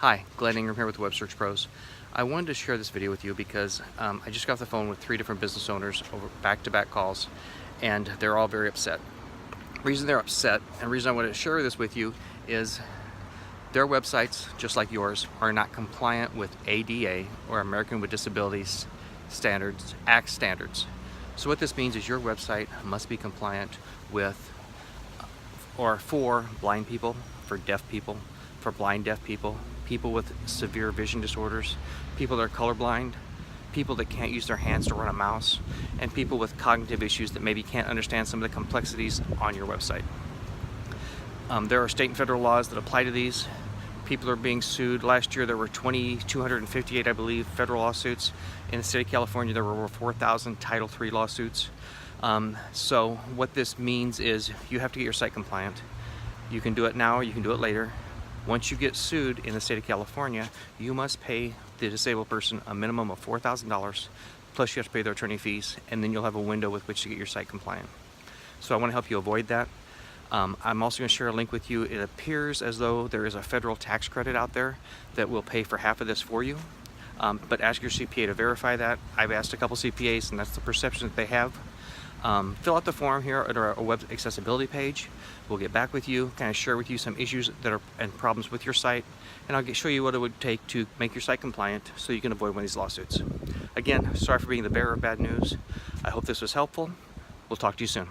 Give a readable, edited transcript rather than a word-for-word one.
Hi, Glenn Ingram here with Web Search Pros. I wanted to share this video with you because I just got off the phone with 3 different business owners over back-to-back calls, and they're all very upset. The reason they're upset, and the reason I want to share this with you, is their websites, just like yours, are not compliant with ADA, or American with Disabilities Standards, Act standards. So what this means is your website must be compliant with, or for blind people, for deaf people, for blind deaf people, people with severe vision disorders, people that are colorblind, people that can't use their hands to run a mouse, and people with cognitive issues that maybe can't understand some of the complexities on your website. There are state and federal laws that apply to these. People are being sued. Last year there were 258, I believe, federal lawsuits. In the state of California there were over 4,000 Title III lawsuits. So what this means is you have to get your site compliant. You can do it now or you can do it later. Once you get sued in the state of California, you must pay the disabled person a minimum of $4,000, plus you have to pay their attorney fees, and then you'll have a window with which to get your site compliant. So I want to help you avoid that. I'm also going to share a link with you. It appears as though there is a federal tax credit out there that will pay for half of this for you. But ask your CPA to verify that. I've asked a couple CPAs, and that's the perception that they have. Fill out the form here at our web accessibility page. We'll get back with you, kind of share with you some issues that are and problems with your site, and I'll show you what it would take to make your site compliant so you can avoid one of these lawsuits. Again, sorry for being the bearer of bad news. I hope this was helpful. We'll talk to you soon.